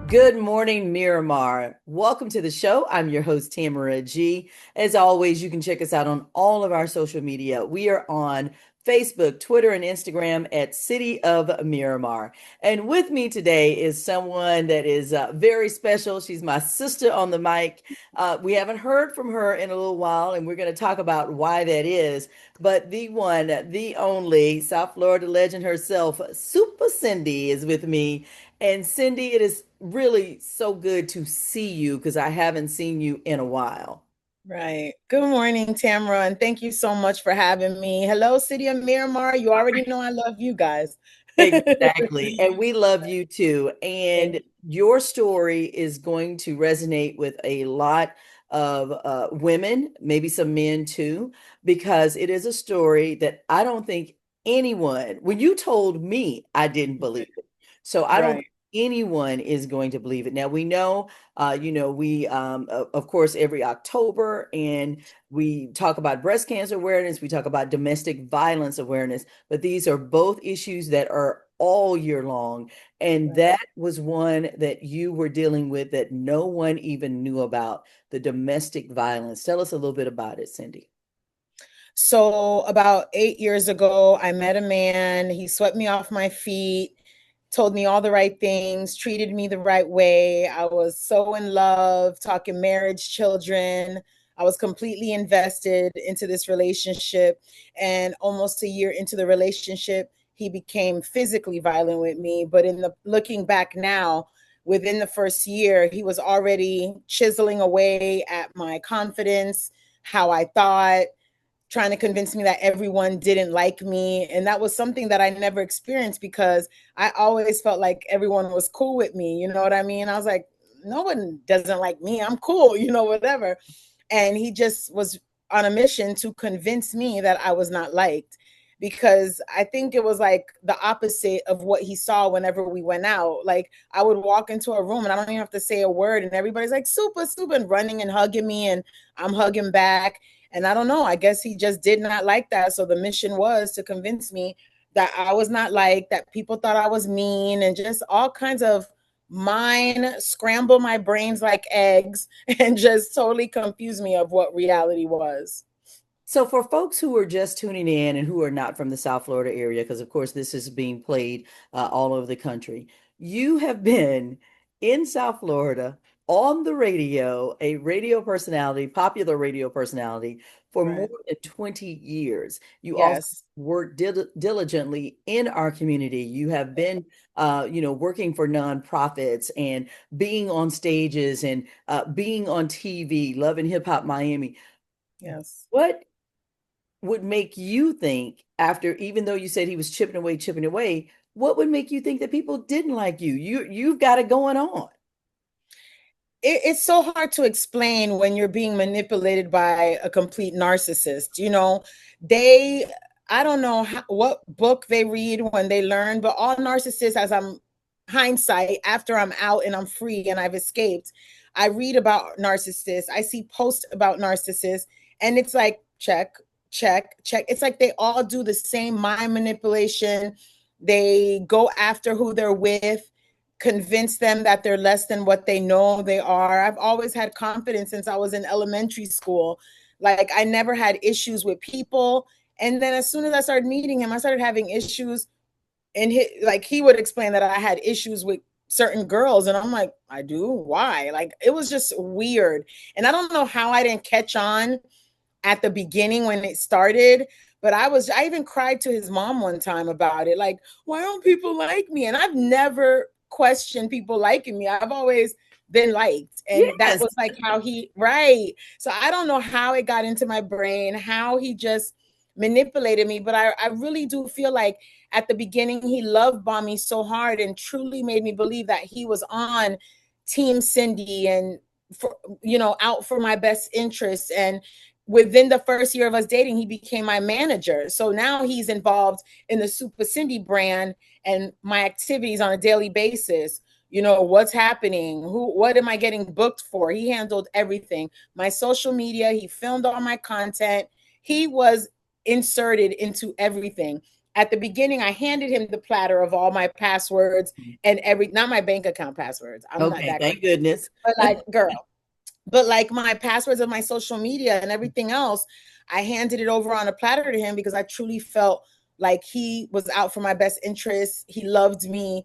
Good morning, Miramar. Welcome to the show. I'm your host, Tamara G. As always, you can check us out on all of our social media. We are on Facebook, Twitter, and Instagram at City of Miramar. And with me today is someone that is very special. She's my sister on the mic. We haven't heard from her in a little while, and we're going to talk about why that is. But the one, the only South Florida legend herself, Supa Cindy, is with me. And Cindy, it is really so good to see you because I haven't seen you in a while. Right. Good morning, Tamara, and thank you so much for having me. Hello, City of Miramar. You already know I love you guys. Exactly. And we love you too. Thank And your story is going to resonate with a lot of women, maybe some men too, because it is a story that I don't think anyone, when you told me, I didn't you. believe it. So I don't Right, think anyone is going to believe it. Now we know, we, of course, every October, and we talk about breast cancer awareness, we talk about domestic violence awareness, but these are both issues that are all year long. And right. that was one that you were dealing with that no one even knew about, the domestic violence. Tell us a little bit about it, Cindy. So, about 8 years ago, I met a man. He swept me off my feet, told me all the right things, treated me the right way. I was so in love, talking marriage, children. I was completely invested into this relationship. And almost a year into the relationship, he became physically violent with me. But in the looking back now, within the first year, he was already chiseling away at my confidence, how I thought, trying to convince me that everyone didn't like me. And that was something that I never experienced because I always felt like everyone was cool with me. You know what I mean? I was like, no one doesn't like me. I'm cool, whatever. And he just was on a mission to convince me that I was not liked, because I think it was like the opposite of what he saw whenever we went out. Like, I would walk into a room and I don't even have to say a word, and everybody's like, super, super, and running and hugging me, and I'm hugging back. And I don't know, I guess he just did not like that. So the mission was to convince me that I was not like, that people thought I was mean, and just all kinds of mind scramble my brains like eggs and just totally confuse me of what reality was. So, for folks who are just tuning in and who are not from the South Florida area, because of course this is being played all over the country, you have been in South Florida on the radio, a radio personality, popular radio personality for more Right. than 20 years. You also Yes. work diligently in our community. You have been, working for nonprofits and being on stages and being on TV, Love and Hip Hop Miami. Yes. What would make you think after, even though you said he was chipping away, what would make you think that people didn't like you? You've got it going on. It's so hard to explain when you're being manipulated by a complete narcissist. They, I don't know what book they read when they learn, but all narcissists, as I'm hindsight, after I'm out and I'm free and I've escaped, I read about narcissists, I see posts about narcissists, and it's like, check, check, check. It's like they all do the same mind manipulation. They go after who they're with, convince them that they're less than what they know they are. I've always had confidence since I was in elementary school. Like, I never had issues with people. And then as soon as I started meeting him, I started having issues. And he would explain that I had issues with certain girls. And I'm like, I do? Why? Like, it was just weird. And I don't know how I didn't catch on at the beginning when it started. But I even cried to his mom one time about it. Like, why don't people like me? And I've never questioned people liking me. I've always been liked. And that Yes. was like how he, right. So I don't know how it got into my brain, how he just manipulated me. But I really do feel like at the beginning, he love bombed me so hard and truly made me believe that he was on Team Cindy and for, out for my best interests. And within the first year of us dating, he became my manager. So now he's involved in the Supa Cindy brand and my activities on a daily basis. What's happening, what am I getting booked for? He handled everything. My social media, he filmed all my content. He was inserted into everything. at the beginning, I handed him the platter of all my passwords and not my bank account passwords. I'm not Okay, that thank crazy, goodness. but like, girl, but like my passwords of my social media and everything else, I handed it over on a platter to him because I truly felt like he was out for my best interests. He loved me.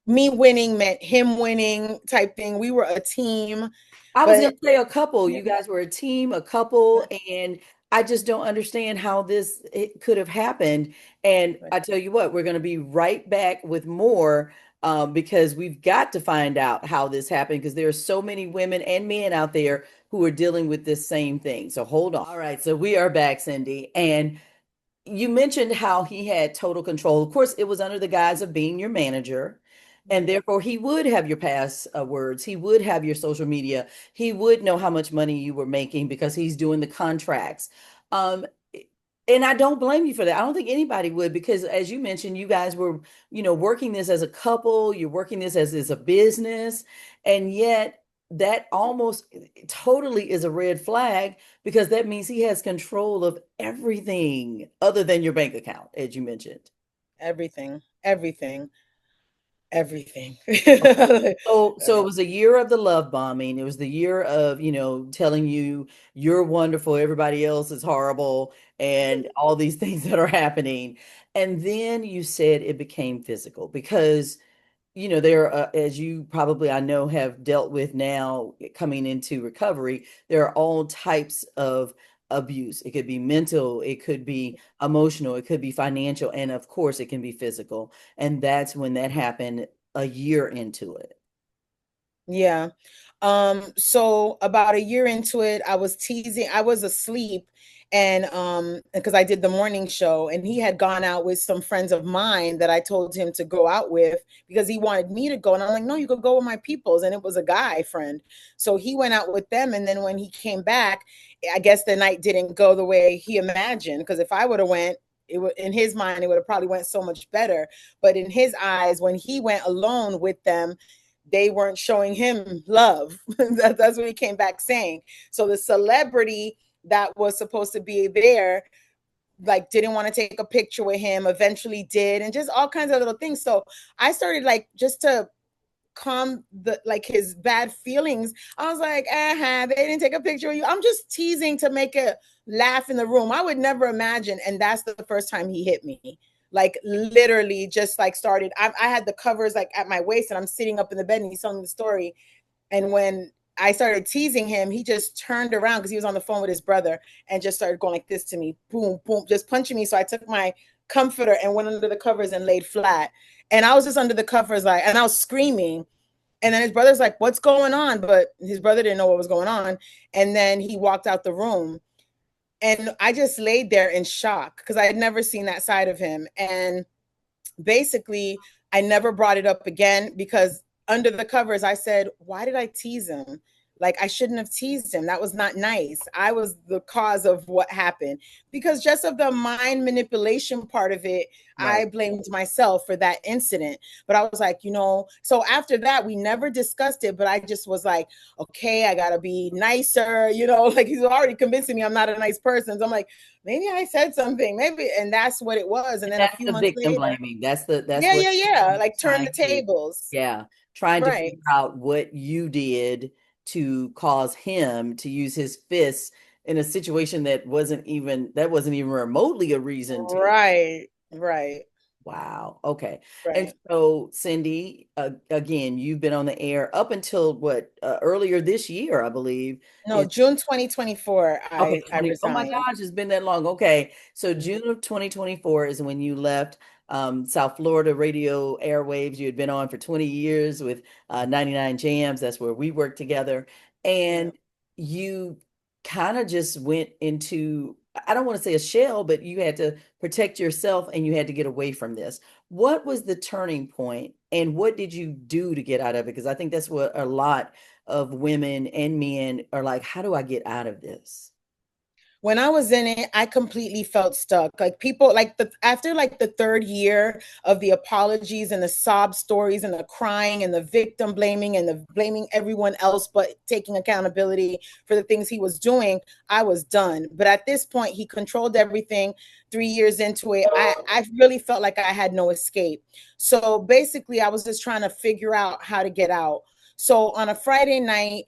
Me winning meant him winning type thing. We were a team, I was going but to say a couple. You guys were a team, a couple, and I just don't understand how this it could have happened. And I tell you what, we're going to be right back with more because we've got to find out how this happened because there are so many women and men out there who are dealing with this same thing. So hold on. All right, so we are back, Cindy, and you mentioned how he had total control. Of course, it was under the guise of being your manager. And therefore, he would have your passwords. He would have your social media. He would know how much money you were making because he's doing the contracts. Um, and I don't blame you for that. I don't think anybody would because, as you mentioned, you guys were, working this as a couple. You're working this as a business, and yet that almost totally is a red flag because that means he has control of everything other than your bank account, as you mentioned. everything, everything, everything. So it was a year of the love bombing. It was the year of, telling you you're wonderful, everybody else is horrible, and all these things that are happening. And then you said it became physical because there as you probably I know have dealt with now coming into recovery, there are all types of abuse. It could be mental, it could be emotional, it could be financial, and of course it can be physical. And that's when that happened a year into it. Yeah. So about a year into it, I was teasing, I was asleep and because I did the morning show and he had gone out with some friends of mine that I told him to go out with because he wanted me to go. And I'm like, no, you could go with my peoples. And it was a guy friend. So he went out with them. And then when he came back, I guess the night didn't go the way he imagined. Because if I would have went, it would in his mind, it would have probably went so much better. But in his eyes, when he went alone with them, they weren't showing him love. That's what he came back saying. So the celebrity that was supposed to be there, like, didn't want to take a picture with him, eventually did, and just all kinds of little things. So I started, like, just to calm the like his bad feelings. I was like, they didn't take a picture of you. I'm just teasing to make a laugh in the room. I would never imagine. And that's the first time he hit me. Like literally just like started. I had the covers like at my waist and I'm sitting up in the bed and he's telling the story. And when I started teasing him, he just turned around because he was on the phone with his brother and just started going like this to me, boom, boom, just punching me. So I took my comforter and went under the covers and laid flat. And I was just under the covers, like, and I was screaming. And then his brother's like, "What's going on?" But his brother didn't know what was going on. And then he walked out the room. And I just laid there in shock because I had never seen that side of him. And basically, I never brought it up again because under the covers, I said, why did I tease him? Like, I shouldn't have teased him. That was not nice. I was the cause of what happened because just of the mind manipulation part of it, Right. I blamed myself for that incident. But I was like, so after that, we never discussed it. But I just was like, okay, I got to be nicer, like he's already convincing me I'm not a nice person. So I'm like, maybe I said something, maybe. And that's what it was. And then a That's few the months victim later, blaming. That's yeah, what yeah, yeah. Like turn the trying to, tables. yeah, trying to Right. figure out what you did to cause him to use his fists in a situation that wasn't even remotely a reason to. Right. Right. Wow. Okay. And Right. so, Cindy, again, you've been on the air up until what, earlier this year, I believe. No, June 2024, Okay, I 20. Oh my resigned. gosh, it's been that long. Okay. So June of 2024 is when you left South Florida radio airwaves. You had been on for 20 years with 99 Jams. That's where we worked together. Yeah. And you kind of just went into, I don't want to say a shell, but you had to protect yourself and you had to get away from this. What was the turning point and what did you do to get out of it? Because I think that's what a lot of women and men are like, how do I get out of this? When I was in it, I completely felt stuck. Like people, like the after like the third year of the apologies and the sob stories and the crying and the victim blaming and the blaming everyone else but taking accountability for the things he was doing, I was done. But at this point, he controlled everything. 3 years into it, I really felt like I had no escape. So basically, I was just trying to figure out how to get out. So on a Friday night,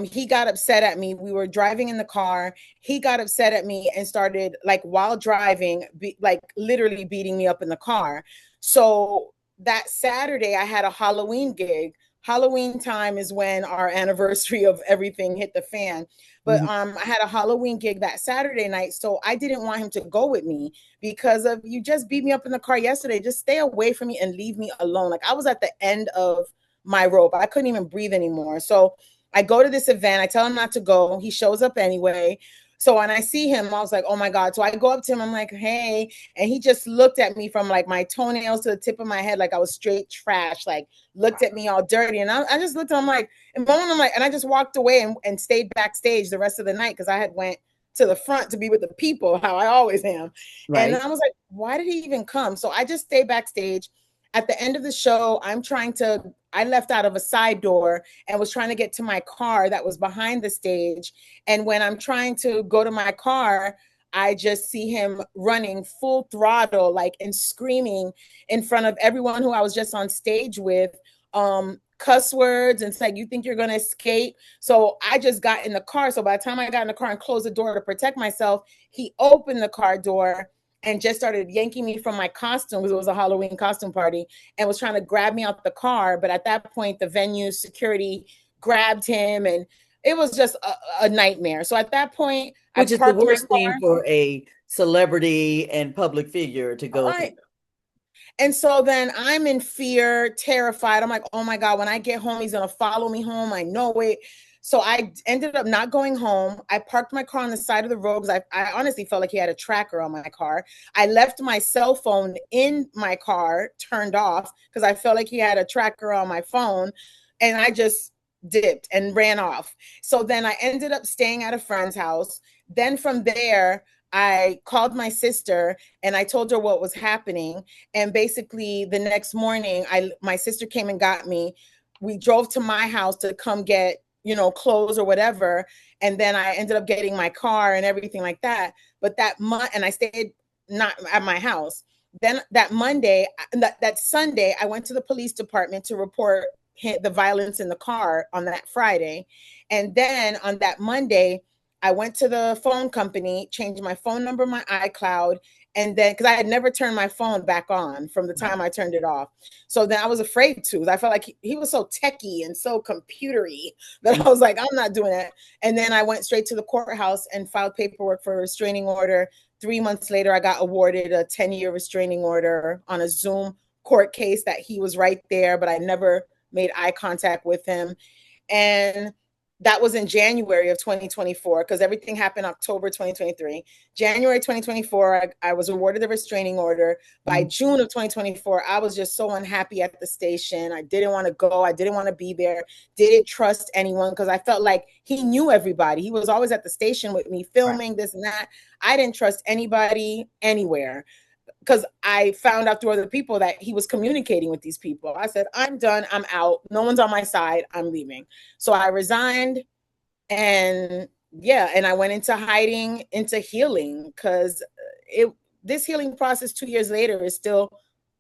he got upset at me. We were driving in the car. He got upset at me and started, like, while driving, like literally beating me up in the car. So that Saturday I had a Halloween gig. Halloween time is when our anniversary of everything hit the fan. But Mhm. I had a Halloween gig that Saturday night, so I didn't want him to go with me because of, you just beat me up in the car yesterday. Just stay away from me and leave me alone. Like, I was at the end of my rope. I couldn't even breathe anymore. So I go to this event. I tell him not to go. He shows up anyway. So when I see him, I was like, oh my God. So I go up to him. I'm like, hey. And he just looked at me from like my toenails to the tip of my head like I was straight trash, like looked at me all dirty. And I just looked at him like, and I'm like, and I just walked away and stayed backstage the rest of the night because I had went to the front to be with the people, how I always am. And Right. I was like, why did he even come? So I just stayed backstage. At the end of the show, I left out of a side door and was trying to get to my car that was behind the stage. And when I'm trying to go to my car, I just see him running full throttle, like, and screaming in front of everyone who I was just on stage with, cuss words, and it's like, you think you're going to escape? So I just got in the car. So by the time I got in the car and closed the door to protect myself, he opened the car door and just started yanking me from my costume because it was a Halloween costume party, and was trying to grab me out the car. But at that point, the venue security grabbed him, and it was just a nightmare. So at that point, I Which is the parked my worst thing car. for a celebrity and public figure to go through. I And so then I'm in fear, terrified. I'm like, oh my God, when I get home, he's going to follow me home. I know it. So I ended up not going home. I parked my car on the side of the road because I honestly felt like he had a tracker on my car. I left my cell phone in my car turned off because I felt like he had a tracker on my phone. And I just dipped and ran off. So then I ended up staying at a friend's house. Then from there, I called my sister and I told her what was happening. And basically the next morning, my sister came and got me. We drove to my house to come get, clothes or whatever. And then I ended up getting my car and everything like that. But that month, and I stayed not at my house. Then that Monday, that Sunday, I went to the police department to report the violence in the car on that Friday. And then on that Monday, I went to the phone company, changed my phone number, my iCloud, and then because I had never turned my phone back on from the Right. time I turned it off. So then I was afraid to. I felt like he was so techie and so computery that I was like, I'm not doing that. And then I went straight to the courthouse and filed paperwork for a restraining order. 3 months later, I got awarded a 10-year restraining order on a Zoom court case that he was right there, but I never made eye contact with him. And that was in January of 2024 because everything happened October 2023. January 2024, I was awarded a restraining order. By Mhm. June of 2024, I was just so unhappy at the station. I didn't want to go. I didn't want to be there. Didn't trust anyone because I felt like he knew everybody. He was always at the station with me Right. filming this and that. I didn't trust anybody anywhere because I found out through other people that he was communicating with these people. I said, I'm done. I'm out. No one's on my side. I'm leaving. So I resigned, and yeah, and I went into hiding, into healing, because it this healing process 2 years later is still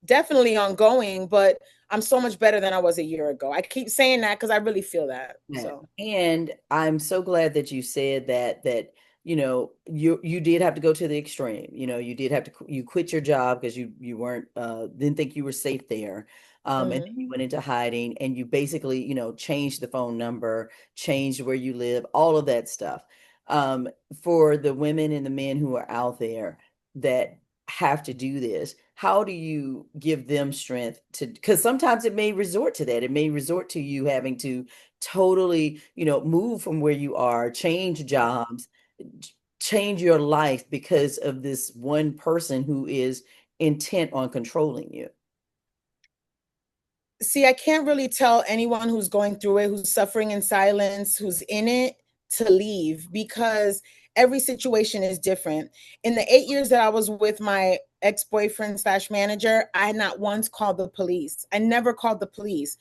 definitely ongoing, but I'm so much better than I was a year ago. I keep saying that because I really feel that. Yeah. So And I'm so glad that you said that you did have to go to the extreme. You did have to you quit your job because you weren't didn't think you were safe there. And then you mhm. went into hiding and you basically, changed the phone number, changed where you live, all of that stuff. Um, for the women and the men who are out there that have to do this, how do you give them strength to, because sometimes it may resort to that. It may resort to you having to totally, move from where you are, change jobs, change your life because of this one person who is intent on controlling you. See, I can't really tell anyone who's going through it, who's suffering in silence, who's in it, to leave, because every situation is different. In the 8 years that I was with my ex-boyfriend slash manager, I had not once called the police. I never called the police.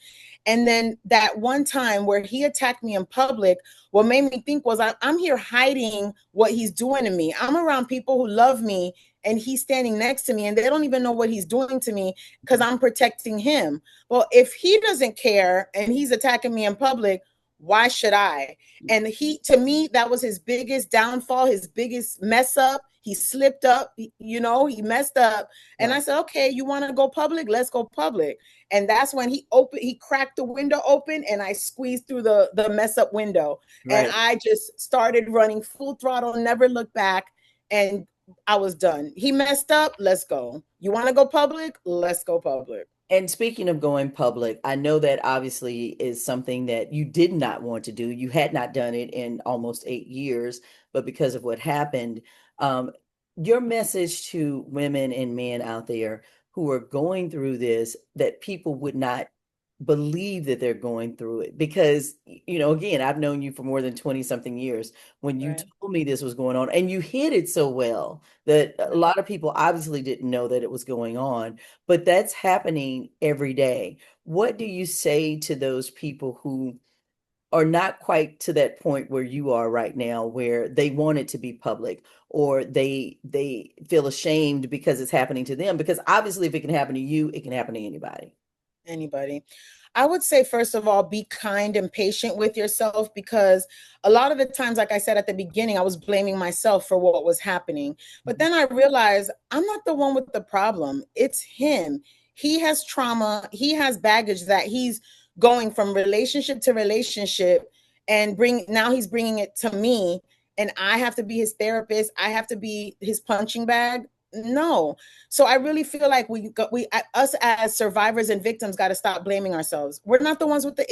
And then that one time where he attacked me in public, what made me think was I'm here hiding what he's doing to me. I'm around people who love me, and he's standing next to me and they don't even know what he's doing to me because I'm protecting him. Well, if he doesn't care and he's attacking me in public, why should I? And he, to me, that was his biggest downfall, his biggest mess up. He slipped up, he messed up. And I Right. said, okay, you want to go public? Let's go public. And that's when he cracked the window open and I squeezed through the mess up window. And Right. I just started running full throttle, never looked back. And I was done. He messed up. Let's go. You want to go public? Let's go public. And speaking of going public, I know that obviously is something that you did not want to do. You had not done it in almost 8 years, but because of what happened, um, your message to women and men out there who are going through this, that people would not believe that they're going through it. Because, again, I've known you for more than 20 something years. When you Right. told me this was going on, and you hid it so well that a lot of people obviously didn't know that it was going on, but that's happening every day. What do you say to those people who are not quite to that point where you are right now, where they want it to be public, or they feel ashamed because it's happening to them? Because obviously if it can happen to you, it can happen to anybody. Anybody. I would say, first of all, be kind and patient with yourself, because a lot of the times, like I said at the beginning, I was blaming myself for what was happening. But then I realized I'm not the one with the problem. It's him. He has trauma. He has baggage that he's going from relationship to relationship, and now he's bringing it to me, and I have to be his therapist. I have to be his punching bag. No. So I really feel like us as survivors and victims got to stop blaming ourselves. We're not the ones with the